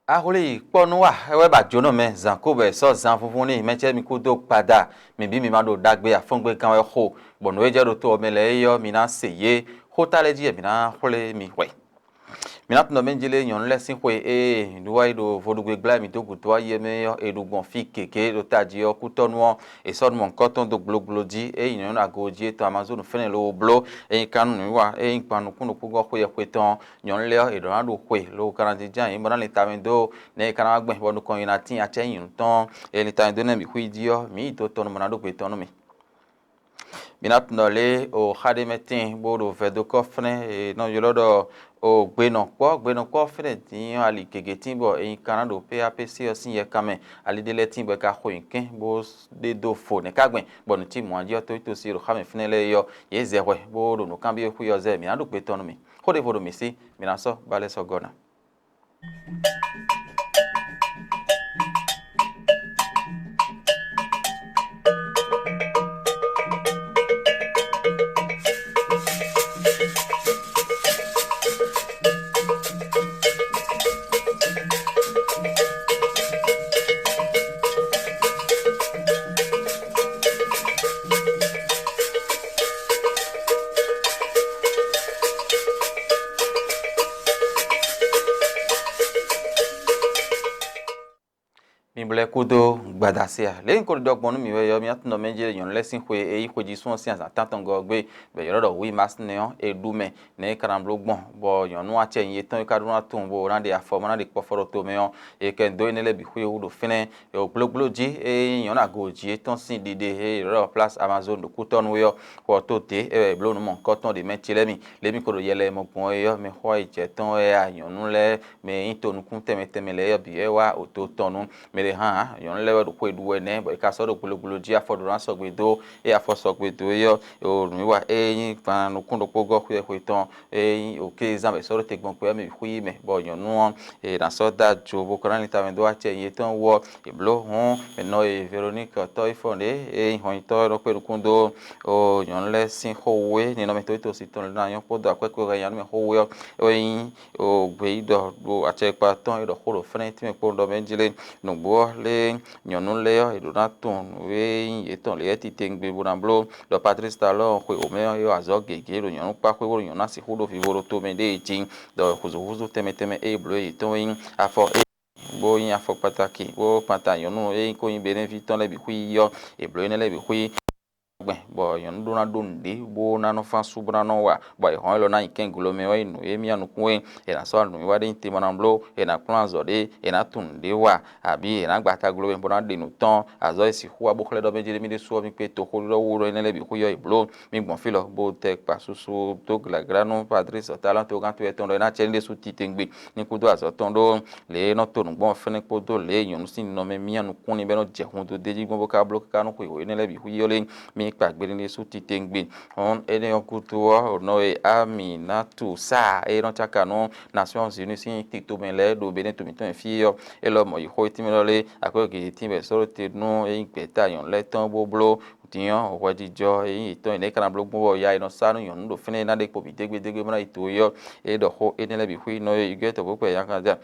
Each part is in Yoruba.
Aholi kpɔnua ewe ba dzono me zanko be so zan funfun ni meche mi kudo pada mi bi mi ma do dagbe afongbe kan we ho bono eje do to me le yo mi na seye hota le die mi na hole mi hwe mina tno menjele nyon lesin hwe duwa ido vodugbe gla mi do gudo aye me yo edugbon fi keke do taji yo kutonu e so mon koton do gloglodi nyon na goji to amazon fene lo blo kanu ni wa panu kunu kugo hwe hweton nyon le e do na do hwe lo kanadi jan mo na le tamendo ne kana gbe bonu kon ina tin acheyin ton le tamendo na mi hwi dio mi to ton mo na do pe ton mi minap nole o khade metin bodo vedo kofne no yolodo o gbeno kpo fene tin ali kegetin bo kanado PAPC osin ye kame ali dele tin bo ka khoyinken bo de do fo ne kagben bonu ti mo anji to si ro khame fene le yo ye zewe bodo no kan bi ku yo ze mi adu pe tonu mi khode bodo mi si mi na so bale so gona Mimble kudo gbadasia le ko dogbon mi we yo mi atno menje yon lesin hwe koji sun si an tantan go gbe be yo do wi mas neon edume ne karamblo gbon bo yon nu ache yin tan ka dun atun bo ran de afo na de poforo to meon ken do ne le bi hwe wo do fene yo gbogboji yon na goji tan sin dide ro place amazon do kuton we yo ko to te blo nu mon koton de metile mi le mi ko do yele mo gbon yo me ho ije tan yon nu le me intonu kun teme le yo bi wa o to tonu ha yon lewe do ko duwe ne bo ka so do gbogbo ji afodo ran so gbedo afoso gbedo yo o mi wa yin pan no kun do pogo hwe ton o ke exam so te gbon pe mi hwi me bo yon nu na so da jo bo kan lita me do a che yin ton wo blo hon me no Veronique to ifonde hon to ro pe kun do o yon le sin howe ni no me to si ton na yon podo akweko yan me howe yin o gbeido do a che pa ton do horo frente me podo menjile no le nyonu le yo edona ton we eton le ti tengbe bonamblo do Patrice Talon ko o me yo azo gege ro nyonu pa ko ro nyona si hudo fi woro to me de tin do huzo teme blo eton yin afo bo yin afo pataki bo pata nyonu ko yin benefit le bi hui yo blo ne le bi hui bo yon do na donde bo na no fa subra no wa bo hon lo na iken gulo me wa inu emi anu kun na so anu wa de ti manamblo na plan zode na tunde wa abi na gbata gulo me bo na de nu ton azo isi hu abo kle do meje mi de so mi pe to ko lo wo ro ne le bi ku yo iblo mi gbon filo bo te pa susu to gla grano Patrice Talon to gan to e ton do na chende su ti tengbe ni ku do azo ton do le no to nu gbon fene ko do le yon sin no me mi anu kun ni be no je hun do deji gbon bo ka blo ka no ko ne le bi hu yo le mi kpagbere ni su ti tengbe on ene okuto no Aminatu sa no chaka no Nations Unies sin ti to ben le do bene to mi ton fi yo lo mo yi ti mi lo le akoge ti be so te no peta yon le ton boblo tiyan wadijo to ene kana blogbo ya ino sanu yon do fene na de po bi degbe mara ito yo do ho ene le bi hui no you get bo pe yan kaja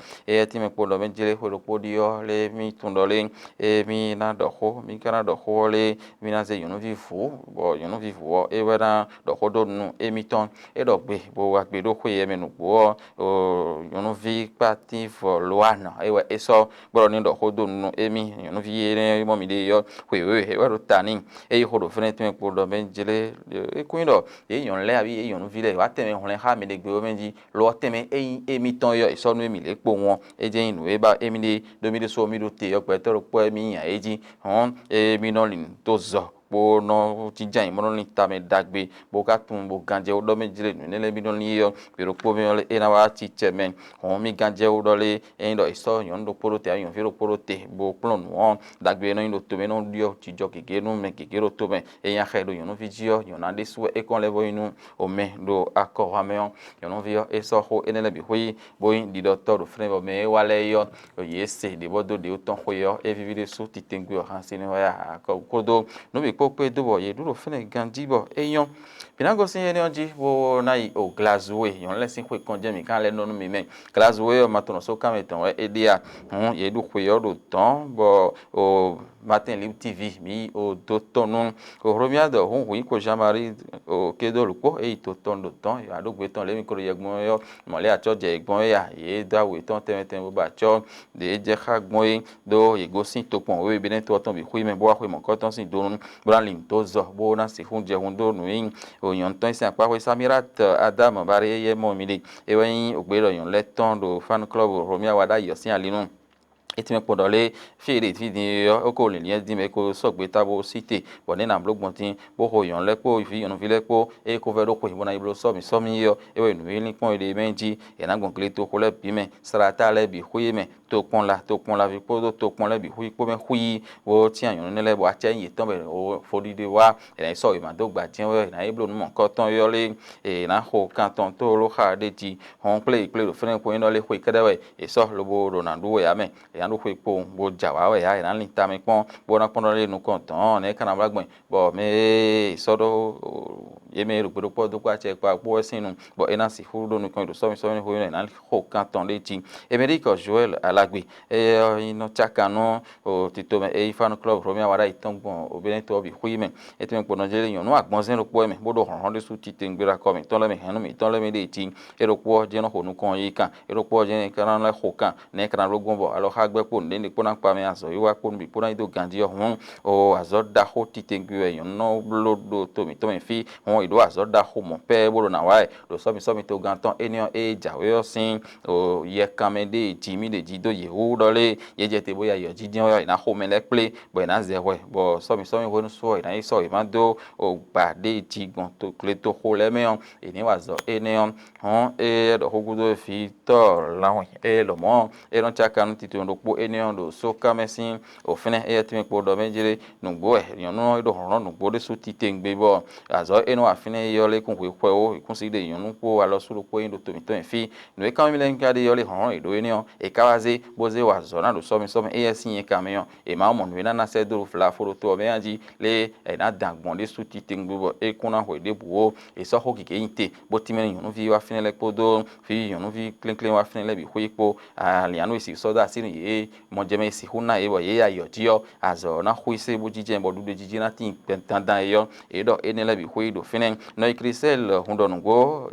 ti me po do menjele ho lo po dio le mi tundo le mi na do ho mi kana do ho le mi na ze yon vi fu bo yon vi fu wera do ho do nu mi ton do gbe bo wa gbe do ho ye me nu bo yon vi parti for loana so bro ni do ho do nu mi yon vi ye mo mi de yo we wero tani horo fene teme po do menjele kuin do yon le abi yon vile wa teme hon le ha me de gbe o menji lo teme mi ton yo so nu mi le po won je inu ba mi de do mi de so mi do te yo pe to po mi yan eji hon mi no lin to zo bo no ti jan mo ni ta me dagbe bo ka tun bo ganje o do menjele nu le mi do ni yo pero po mi le na wa ti chemen hon mi ganje o do le do so yon do poro te yon firo poro te bo plon won dagbe no ndo to me no dio ti jo gege nu me gege ro to me yan khedo yon video yon na de so e kon le bo inu o me do akor ameon yon video e so ho enele bi hui bo yin di doctor do frem bo me wale yo yese de bodo de oton ho yo e video so ti tengu han sini wa kodo no bi pope dobo ye duro fene gandi bo eyon Pinango sin yene onji wo na yi o Glasgow yon lesin kwe konje mi kan le nonu mi men Glasgow matono so kameton edia ye du kwe yo do ton bo o Matin Libre TV mi o do tonu o romia do wi ko jamari o kedo luko e to ton do ton ya do gbe ton le mi ko yegbon yo mo le acho je egbon ya ye da we ton ten bo ba cho de je khagbon do ye go sin to pon we bi ne to ton bi kwi men bo akwe mo ko ton sin do bralim to zo bo na si hunje hundo nu yin o yon ton sin apa we Samirat Adam bare ye mo mi de e wen o gbe lo yon le ton do fan club romia wada yo sin alinu etime podole fere fidi oko le yen di me ko sogbe tabo cité boni na blogbon tin bo ho yon lepo fi yon fi lepo e ko vero ko ibona iblo so mi yo e we nu ni pon ile menji e na gon kle to ko le bi me sarata le bi huye me to pon la vi podo to pon le bi huyi po me huyi wo ti an yon ne le bo ache yin ton be o fodide wa e so e ma do gba tin we na iblo nu mo ko ton yo le e na ho kan ton to lo ha de ti hon play lo fene ko ino le huyi kada we e so lo bo Ronaldo we ya me anu kwe po bo jawa we ya ina linta me pon bo na pon le nu kon ton ne kana blagbon bo me so do ye me ru po do kwa che pa po sinu bo ina si fu do nu kon do so mi ho ina ho kan ton le ti Emerico Joel Alagbe ino chakano o tito me e fan club romia wada iton bon o beneto bi hui me etime po no jele yon no agbon zen ro po me bo do hon de su tite ngbera ko mi ton le me hanu mi ton le me de ti e ro po je no ho nu kon yi kan e ro po je ne kan le ho kan ne kan ro gbon bo alo ha gbe po nde po na pa me aso yi wa po bi po na do gandi yo hon o azo da ho tite ngbe yon no blodo to mi fi hon ido azo da ho mo pe bo na wa do so mi to ganton enion e jawe yo sin o ye kan me de ti mi de ji do ye hu do le ye je te boya yo ji din yo ina ho me le ple bo na ze we bo so mi ho no so ina so e ma do o ba de ti gon to kle to ho le me on e ni wa zo enion hon e do ho gudo fi to lawon e lo mo e ron chaka nu ti to ndo po enion do so ka mesin o fene e ti mi po do me jire nu gbo e yon no do ron nu gbo de so ti te ngbe bo azo eno afine yo le kun kwe o kun si de yon nu po alo su lo po ndo to mi to fi nu e kan mi le ngade yo le hon e do enion e kawaze boze wa zona do so mi e sin e camion e ma mo nu na se do fla foro to me anji le e na dangbon de suti tingbo e kuna ho de buo e so ho kike inte bo ti me yon vi wa fine le podo fi yon vi clean wa fine le bi ho ipo ali anu si so da sin e mo je me si huna e bo ye ya yo dio azo na ho ise bo jije bo du de jije na tin pentandan e yo e do e ne le bi ho do fine no ikrisel hundo ngo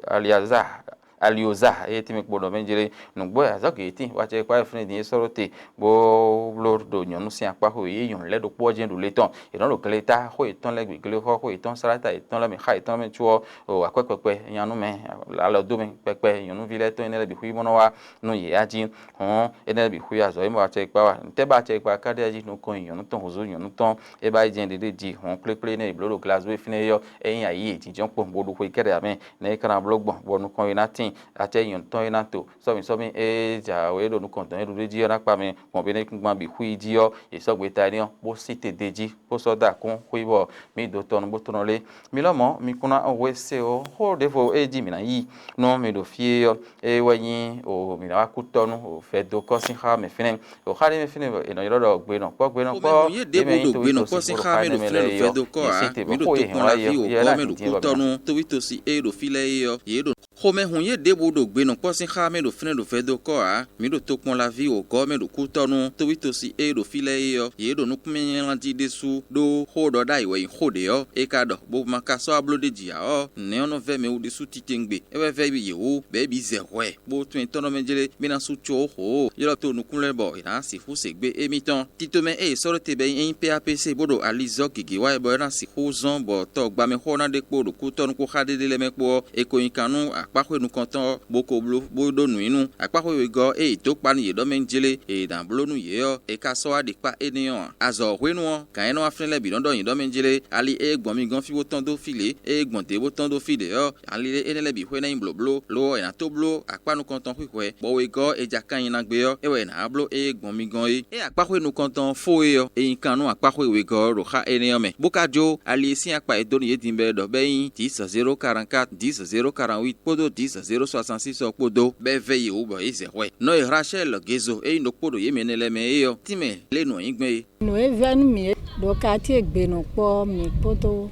Alioza e ti mi podo menjire nu gbo azo ke ti wa che kwa fune din sorote bo lor do nyonu si apa ho ye yon le do po je do leton e don lo kleta ho eton le gbe ho eton sarata eton la mi kha eton me chuo o akwekwekwe yanu me la lo do me pepe yonu vi leton ne le bi hui mono wa nu ye aji hon e ne bi hui azo e mo che kwa wa te ba che kwa ka de aji nu kon yonu ton hozo yonu ton e ba je de ji hon kle ne blo Glasgow fine yo e yan yi ti jon po bo do ho ikere ame ne kana blogbon bo nu kon inatin ate yon ton ina to so mi e ja we do nu kon ton e do ji na pa mi mo be ne kun bi hui ji yo e so gbe ta ni bo site deji bo so da kun hui bo mi do ton bo ton le mi lo mo mi kuna o we se o ho de fo e ji mi na yi no mi do fie yo e we yin o mi na ku tonu o fe do ko sin ha me fine o ha me fine e no yo do gbe no po e me do gbe no ko sin ha me do fine do fe do ko a mi do to kon la fi o ko me do ku tonu to wi to si e do file yo ye do Home hunye debo do gbe no posin kha me do fine do fedo ko a mi do to pon la vie o go me do ku tonu to wi to si e do file yo ye do nu kmen lan di desu do ho do dai we ho de yo e ka do bo ma ka so ablo de ji a o ne ono ve me u de su titengbe e we ve bi ye o be bi ze we bo tun tono me jele mi na su cho ho ye lo to nu kunle bo ina si fu se gbe emitan titome e so te be yin PAPC bodo alizo gege wa e bo na si hu zon bo to gba me ho na de po do ku tonu ko khade de le me po e ko yin kanu akpakwe nu konton boko blo bodo nu inu akpakwe we go e to pa ni yedo menjele e dan blo nu ye yo e ka so ade pa eniyan azo hwe nu kan eno afnele bi don yedo menjele ali e gbon mi gan fi wo ton do file e gbon te wo ton do file yo ali enele bi hwe na blo blo lo e na to blo akpa nu konton hwe bo we go e jakan yin na gbe yo e we na blo e gbon mi gan e akpakwe nu konton fo yo e kan nu akpakwe we go ro kha eniyan me bokajo ali sin akpa e do ni yedin be do be yin 1044 10 048 podo 10 066 podo beve ye ubo izehwe no Rachel Gezo e no podo ye menele me yo time le no igbe no even mi do quartier gbeno po mi podo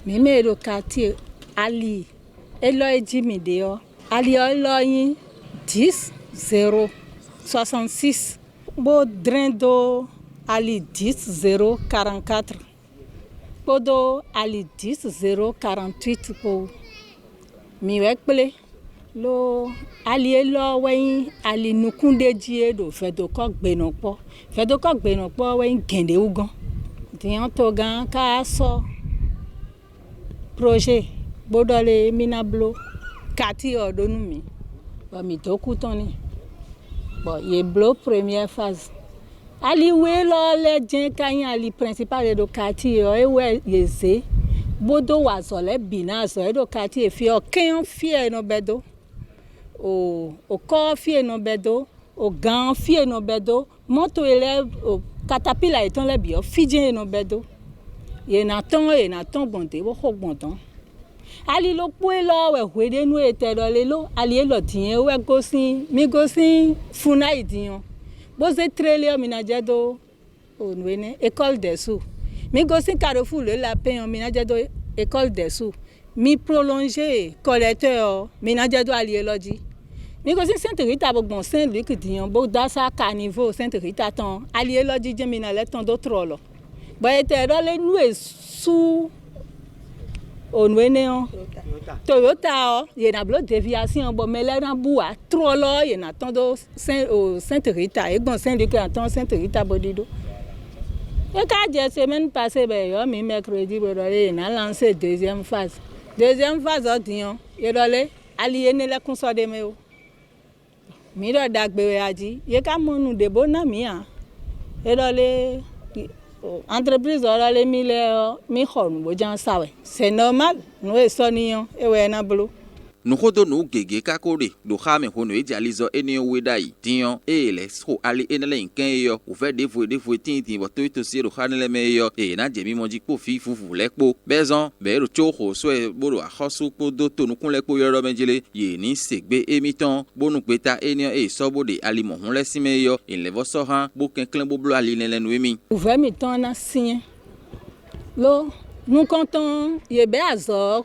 mi me do quartier Ali elo eji mi de yo Ali elo yin 10 066 bo drendo Ali 10 044 podo Ali 10 048 po mi wekple lo Ali elo wen Ali nukunde ji do fedo ko gbeno po wen gende ugan dian to gan ka so projet bodole minablo kati odonu mi ba mi to ku ton ni bo ye blo première phase Ali we lo le jen kan Ali principal do kati o e we yeze bodo wa so le bina so e do kati e fi o ken fi no bedo o ko fi no bedo o gan fi no bedo moto ele o caterpillar eton le bi o fi jen no bedo ye na ton bonde wo ho gbondan Ali lo pe lo we hwede nu etero le lo Ali lo tin we gosin funa idiyan bo se trailer mi na jedo onwene école des sous mi gosin Carrefour le la pain mi na jedo école des sous mi prolonger collecteur mi na jedo Ali loji mi gosin Sainte Rita bogbon Saint-Luc diyan bo da sa caniveau Sainte Rita ton Ali loji je mi na le ton do trolo bo etero le nu sous onwene on Toyota o ye na blo déviation bo mele na bua trolo ye na ton do Sainte Rita e gbon Saint-Luc ton Sainte Rita bodido e ka je semaine passée be yo mi mercredi bo le na lancer deuxième phase odiyan ye dole Ali ene le kunso de me o mi do dagbe aji ye ka monu de bona mi a e dole entreprise ora le mi khonu bo jan sawe c'est normal no esoniyan ewe na blo no hodo no gege kakore do khame hono ejalizo eni wedai tiyan ele so Ali enele nkan yo o fe defo tin bo to si ro khanele me yo e na jemi moji po fi fufu lepo bezon be ro choho so e boro akhosu po do to nukun lepo yo ro mejele ye ni segbe emitan bonu peta eni e so bode Ali mo hun lesime yo enlevo so han bo kenklen bo blo Ali lenu emi o ve mi ton na sin lo nous comptons ye be azor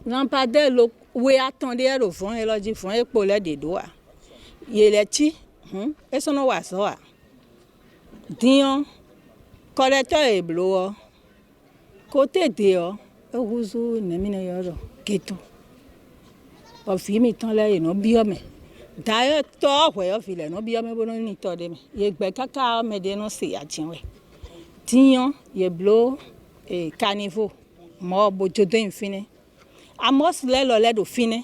lampadaire lo we attendait au fond et là dit fond et pour les doigts il est ti et son wa so a dion collecteur et blo côté dio e wuzu ne mi ne yo keto o fi mi tan le no biome dayo to we o fi le no biome bo no ni to de mi ye gbe kaka me de no se ajinwe dion ye blo e caniveau mo bo jodo infine amos le lo le do fine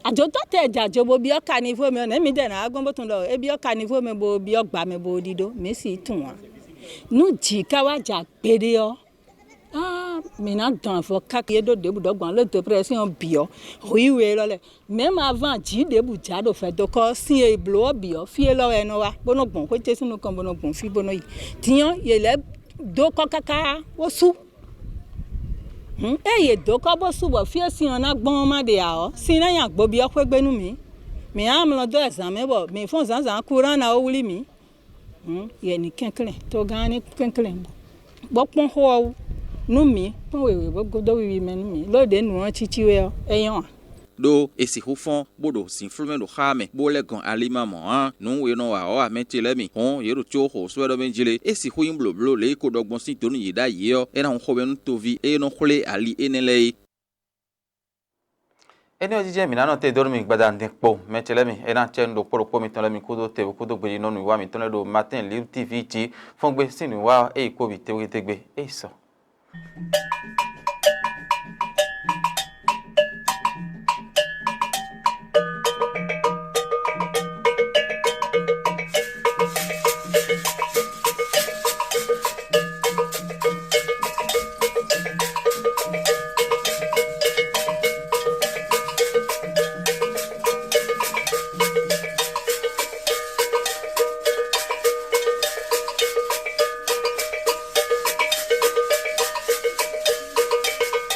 ajo to te jajo bo bi o caniveau me na mi de na agbon bo tun lo e bi o caniveau me bo bi o gba me bo dido me si tun wa nu ji ka wa ja pere o mi na dan fo ka ke do de bu dogban le depression bi o riwe lo le même avant ji de bu ja do fe do ko sin e blo bi o fi lo eno wa bono gbon ko te sinu kan bono gbon fi bono yi tiyan ye le do ko kaka wo su ye do ko bo su bo fi si ona gbon ma de a o sin na yan gbo bi o pe gbenu mi am lo do examen bo mi fon zan courant na o wuli mi ye ni kenklen to gan ni kenklen bo pon ho nu mi pon wewe bo godo wi men mi lo de nu an chichiwe o eyan do esi hufon bodo sin flumen do khame bole gon alima mo nu we no wa o ametele mi hon yero cho ho so do menjile esi huyin blo le ko dogbon sin tonu yida yo era hon khobe nu tovi e no khole Ali enele eni ojije mi na te dormi gbada ndin po metele mi era chen do poro mi ton le mi kudo te kudo gbe nonu wa mi ton le do Martin Live TV ti fon gbe sinu wa e ko bi te gbe e so